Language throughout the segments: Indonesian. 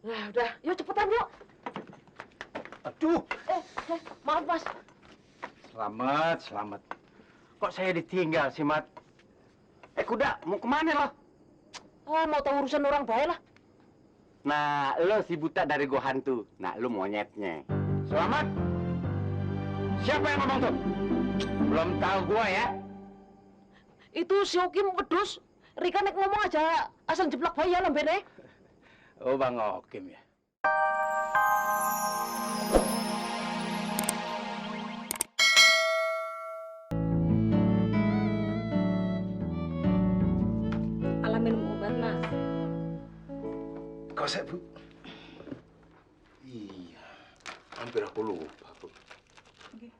Nah, udah. Yuk cepetan yuk. Aduh. Maaf Mas. Selamat. Kok saya ditinggal sih, Mat? Kuda, mau kemana lo? Mau tahu urusan orang baik lah. Nah, lo si buta dari gua hantu. Nah, lo monyetnya. Selamat. Siapa yang ngomong tuh? Belum tahu gua ya. Itu si Okim pedus. Rika nek ngomong aja asal jeblak bayi ya lambene. Oh, Bang Okim ya. Alah minum obat, Mas. Kosek, Bu. Iya, hampir aku lupa, Bu. Oke.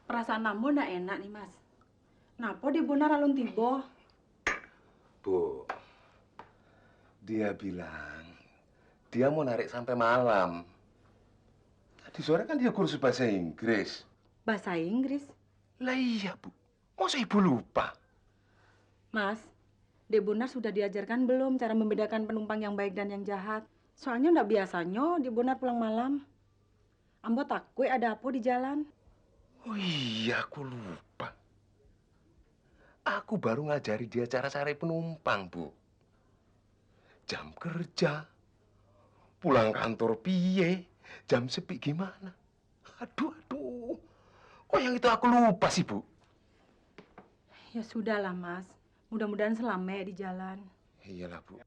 Perasaan Nambo ndak enak nih, Mas. Napa di Bonar alun tiba? Bu, dia bilang dia mau narik sampai malam. Tadi sore kan dia kursus bahasa Inggris. Bahasa Inggris. Lah iya, Bu. Masa Ibu lupa? Mas, di Bonar sudah diajarkan belum cara membedakan penumpang yang baik dan yang jahat? Soalnya ndak biasanya di Bonar pulang malam. Ambo takut ada apa di jalan. Oh iya, aku lupa. Aku baru ngajari dia cara cari penumpang, Bu. Jam kerja, pulang kantor piye, jam sepi gimana. Aduh. Kok yang itu aku lupa sih, Bu? Ya sudahlah, Mas. Mudah-mudahan selamat di jalan. Iyalah, Bu.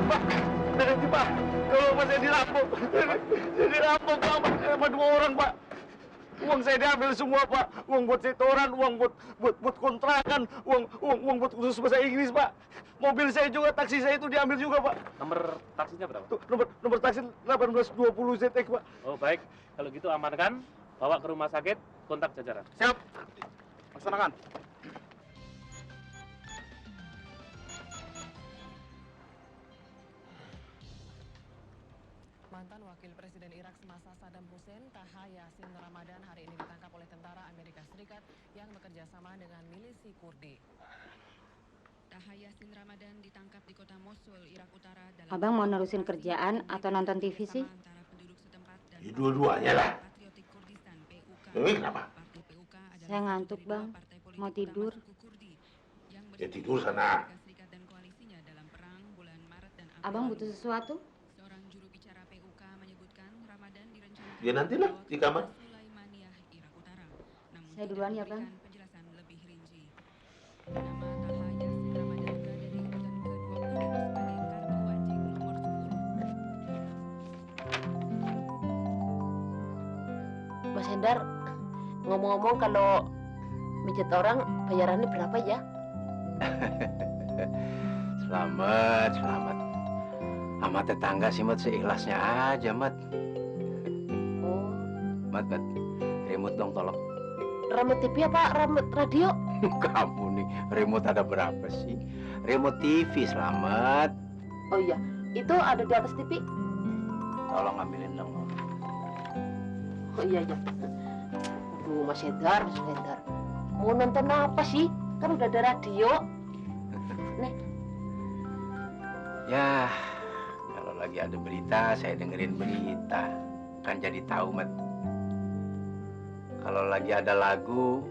Pak, berhenti, Pak. Kalau Pak saya dirampok. Saya dirampok, Pak. Sama 2 orang, Pak. Uang saya diambil semua, Pak. Uang buat setoran, uang buat kontrakan, uang buat kursus bahasa Inggris, Pak. Mobil saya juga, taksi saya itu diambil juga, Pak. Nomor taksinya berapa? Tuh, nomor taksi 1820 ZX, Pak. Oh, baik. Kalau gitu amankan, bawa ke rumah sakit, kontak jajaran. Siap. Laksanakan. Mantan Wakil Presiden Irak semasa Saddam Hussein, Taha Yassin Ramadan hari ini ditangkap oleh tentara Amerika Serikat yang bekerja sama dengan milisi Kurdi. Taha Yassin Ramadan ditangkap di kota Mosul, Irak Utara. Abang mau nerusin kerjaan atau nonton TV sih? Ya, dua-duanya lah. Kenapa? Saya ngantuk, Bang. Mau tidur. Ya tidur sana. Abang butuh sesuatu? Ya nantilah di kamar. Saya duluan ya, Bang. Mas Hendar, ngomong-ngomong kalau mijet orang bayarannya berapa ya? Selamat. Sama tetangga sih, Mat, seikhlasnya aja, Mat. Oh, Mat, remote dong tolong. remote TV apa remote radio? Kamu nih, remote ada berapa sih? Remote TV, Selamat. Oh iya, itu ada di atas TV. Tolong ambilin dong. Oh iya. Aduh, Mas Hendar. Mau nonton apa sih? Kan udah ada radio. Nih. Ya, kalau lagi ada berita, saya dengerin berita. Kan jadi tahu, Mat. Kalau lagi ada lagu,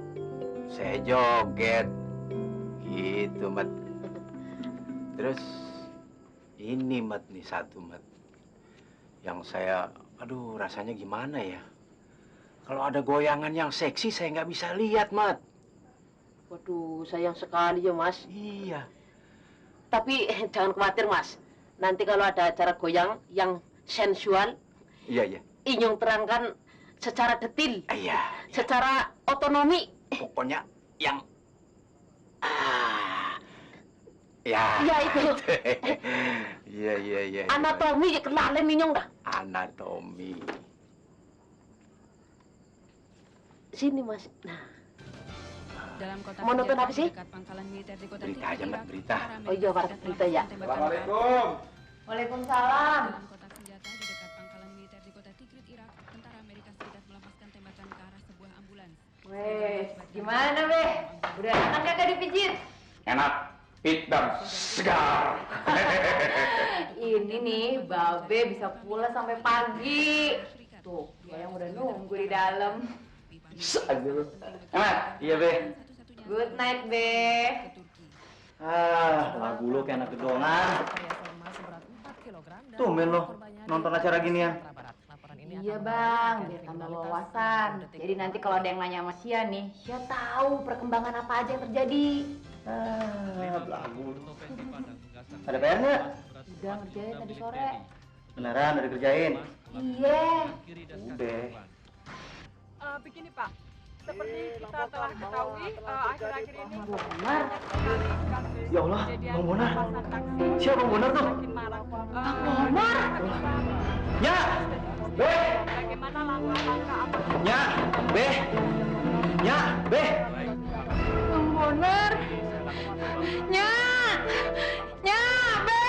saya joget. Gitu, Mat. Terus, ini, Mat, nih satu, Mat. Yang saya, rasanya gimana ya? Kalau ada goyangan yang seksi, saya nggak bisa lihat, Mat. Waduh, sayang sekali ya, Mas. Iya. Tapi jangan khawatir, Mas. Nanti kalau ada acara goyang yang sensual, Iya. Inyong terangkan secara detil, Iya. secara otonomi. Pokoknya yang Ya. Iya itu. Iya. Anatomi ya kenalin Minyong dah. Anatomi. Sini Mas. Nah. Dalam kota Mau nonton apa sih? dekat pangkalan militer di kota Berita Tikrit, aja, Mat, Irak, berita. tentara Oh iya, Amerika berita Serikat ya. melakukan tembakan Assalamualaikum. Waalaikumsalam. Dalam kotak senjata di dekat pangkalan militer di kota Tikrit, Irak, tentara Amerika Serikat melepaskan tembakan ke arah sebuah ambulans. Weh, gimana, Beh? Udah enak kagak dipijit? Enak, fit dan segar. Ini nih, Babe bisa pulang sampai pagi. Tuh, dia yang udah nunggu di dalam. Enak, iya Be. Good night, Be. Lagu lu kayak anak gedongan. Perhiasan emas seberat 4 kilogram dan Tumben lo, korbannya nonton di acara ginian. Sumatera Barat. Laporan ini Iya, akan Bang, memperlihatkan biar tambah kriminalitas wawasan. detik. Jadi nanti kalau ada yang nanya sama Sia nih, Sia tahu perkembangan apa aja yang terjadi. Lagu. Ada PR nggak? Udah ngerjain tadi sore. Beneran udah dikerjain? Iya. Udah. Begini Pak, seperti kita telah ketahui akhir-akhir ini Benar. Ya Allah, Bang Bonar. Siapa Bang Bonar tuh? makin marak. Bang Bonar. Ya, Be. Bagaimana langkah-langkah apa? Ya, Be. Ya, Be. Bang Bonar. Nya. Nya, Be.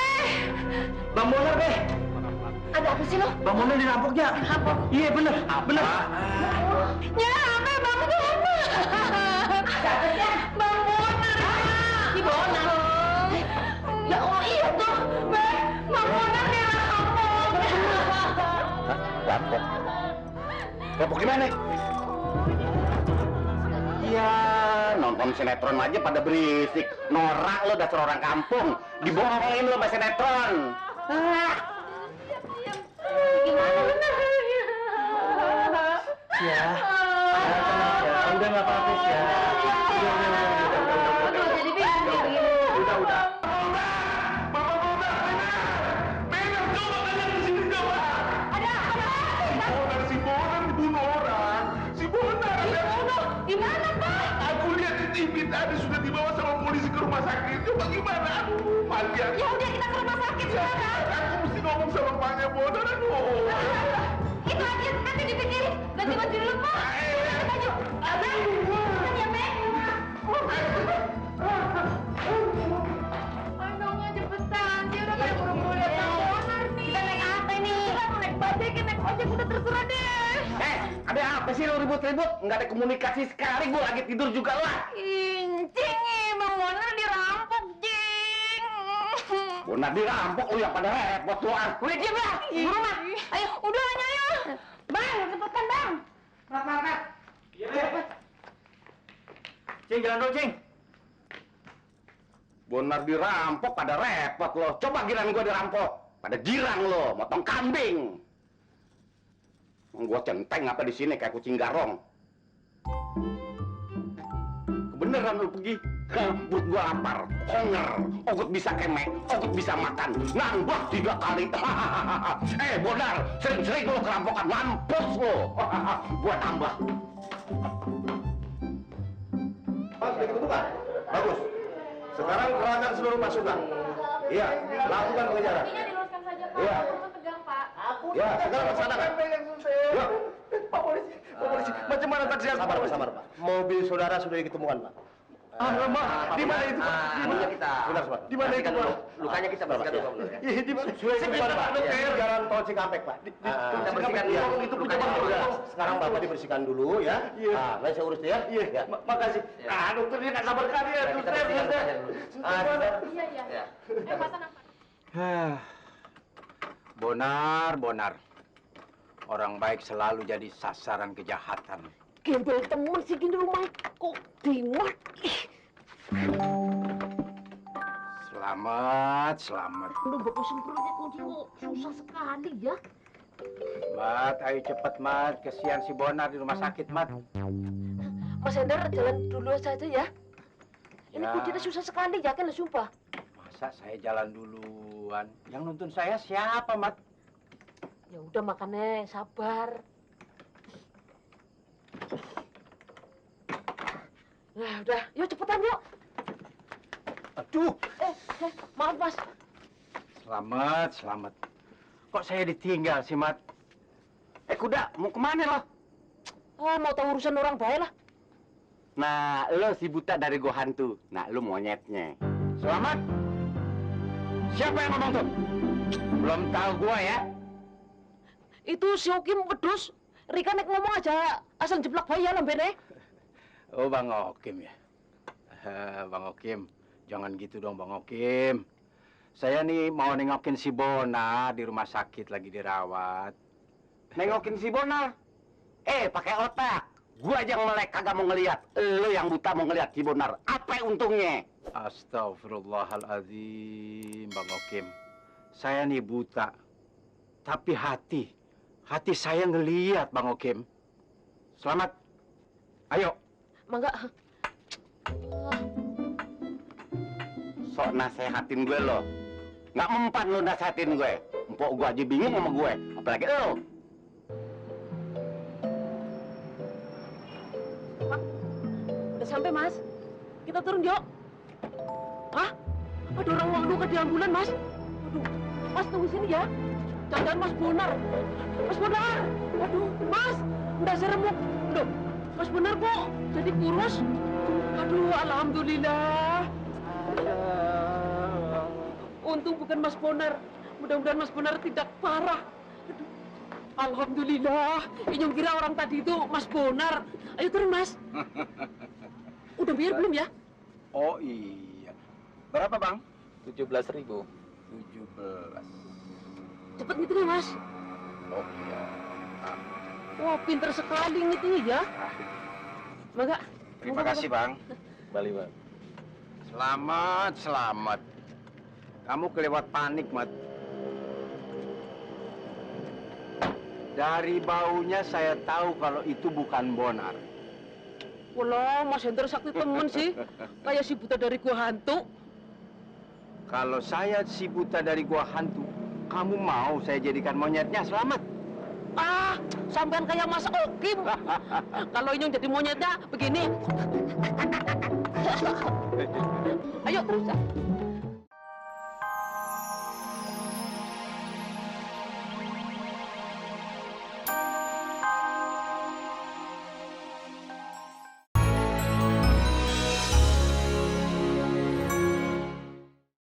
Bang Bonar, Be. Ada apa sih lo? Bang Bonar dirampok ya? Dirampok? Iya bener, bener. Ya, Be, Bang Bonar. Siapa ya? Bang Bonar. Si Bonar. Ya Allah, iya tuh. Be, Bang Bonar dirampok. Rampok. Rampok gimana? Iya, nonton sinetron aja pada berisik. Norak lo dasar orang kampung. Dibohongin lo sama sinetron. Gimana benar? Ya. Udah nggak apa-apa ya. Aduh, jadi bingung begini. Udah. Si Bonar dibunuh orang. Si Bonar. Di mana, Pak? Aku lihat di TV tadi sudah dibawa sama polisi ke rumah sakit. Coba gimana? Aduh, Malian. Ya udah kita ke rumah sakit sekarang. Aku mesti ngomong sama Paknya Bonar. Aduh. Itu aja nanti dipikirin. Ganti baju dulu, Pak. Ganti baju. Abang, kan ya, Mek? Aduh, cepetan. Dia udah kayak buru-buru lihat Bang Bonar nih. Kita naik apa ini? Kita mau naik bajaj, naik ojek, udah terserah deh. Ada apa sih lo ribut-ribut? Nggak ada komunikasi sekali. Gue lagi tidur juga lah. Incing, Bang Bonar dirampok, Cing. Bonar dirampok lo yang pada repot lo. Udah diam ya, buru mah. Ayo, udah ayo. Bang, cepetan, Bang. Mat. Iya, Be. Cing, jalan dulu, Cing. Bonar dirampok pada repot lo. Coba giran gue dirampok. Pada girang lo, motong kambing. Gua centeng apa di sini kayak kucing garong. Kebeneran lu pergi. Perut gua lapar, honger, ogut bisa kemek, ogut bisa makan, nambah 3 kali. Bonar, sering-sering lu kerampokan, mampus lu. Gua tambah. Mas, begitu bukan? Bagus. Sekarang kerahkan seluruh pasukan. Iya, lakukan pengejaran. Diluruskan saja, Pak. Iya. Perut tegang, Pak. Ya, sekarang laksanakan. Ya. Pak polisi, macam mana taksi aku? Sabar, Pak. Mobil saudara sudah diketemukan, Pak. Di mana itu, Pak? Di mana kita? Benar, Pak. Di mana itu, Pak? Lukanya kita bersihkan dulu, Pak. Iya, di mana? Sudah diketemukan, Pak. Jalan tol Cikampek, Pak. Kita bersihkan dulu. Itu Lukanya pejabat dulu. dulu. Sekarang Bapak dibersihkan dulu, ya. Nah, nanti saya urus ya. Iya. Makasih. Dokter dia nggak sabar kali ya. Kita bersihkan lukanya dulu. Iya. Ayo, pasang apa? Bonar. Orang baik selalu jadi sasaran kejahatan. Gembel temen sih gini rumah kok dimat. Selamat. Udah bapak semprotnya kunci kok susah sekali ya. Mat, ayo cepet, Mat. Kesian si Bonar di rumah sakit, Mat. Mas Hendar jalan dulu saja ya. Ini Ya. kuncinya susah sekali, yakin lah sumpah. Masa saya jalan duluan? Yang nuntun saya siapa, Mat? Ya udah makannya sabar. Nah udah, yuk cepetan yuk. Aduh. Maaf, Mas. Selamat, selamat. Kok saya ditinggal sih, Mat? Kuda, mau kemana lo? Mau tahu urusan orang baik lah. Nah, lo si buta dari gua hantu. Nah, lo monyetnya. Selamat. Siapa yang ngomong tuh? Belum tahu gua ya. Itu si Okim pedus. Rika nek ngomong aja asal jeplak bayi ya lambene. Oh, Bang Okim ya. Bang Okim, jangan gitu dong Bang Okim. Saya nih mau nengokin si Bona di rumah sakit lagi dirawat. Nengokin si Bonar. Pakai otak. Gua aja yang melek kagak mau ngelihat. Lo yang buta mau ngelihat si Bonar. Apa untungnya? Astagfirullahaladzim, Bang Okim. Saya nih buta. Tapi hati saya ngelihat Bang Okim. Selamat. Ayo. Mangga. Sok nasehatin gue lo. Nggak mempan lo nasehatin gue. Empok gue aja bingung sama gue. Apalagi lo. Udah sampai, Mas. Kita turun, yuk. Hah? Ada orang mau luka di ambulan, Mas. Aduh, Mas tunggu sini ya. Jangan Mas Bonar. Mas Bonar. Aduh, Mas. Udah seremuk. Loh, Mas Bonar kok jadi kurus? Aduh, alhamdulillah. Untung bukan Mas Bonar. Mudah-mudahan Mas Bonar tidak parah. Aduh, alhamdulillah. Inyong kira orang tadi itu Mas Bonar. Ayo turun, Mas. Udah bayar belum ya? Oh iya. Berapa Bang? 17.000. 17. Cepet gitu ya, Mas. Oh iya. Wah, pinter sekali gitu ya. Mangga. Terima kasih Bang. Bali, Bang. Selamat, selamat. Kamu kelewat panik, Mat. Dari baunya saya tahu kalau itu bukan Bonar. Walah, Mas Hendra sakti temen sih. Kayak si buta dari gua hantu. Kalau saya si buta dari gua hantu, kamu mau saya jadikan monyetnya? Selamat. Ah, sampean kayak Mas Okim. Kalau Inyong jadi monyetnya begini. Ayo terus.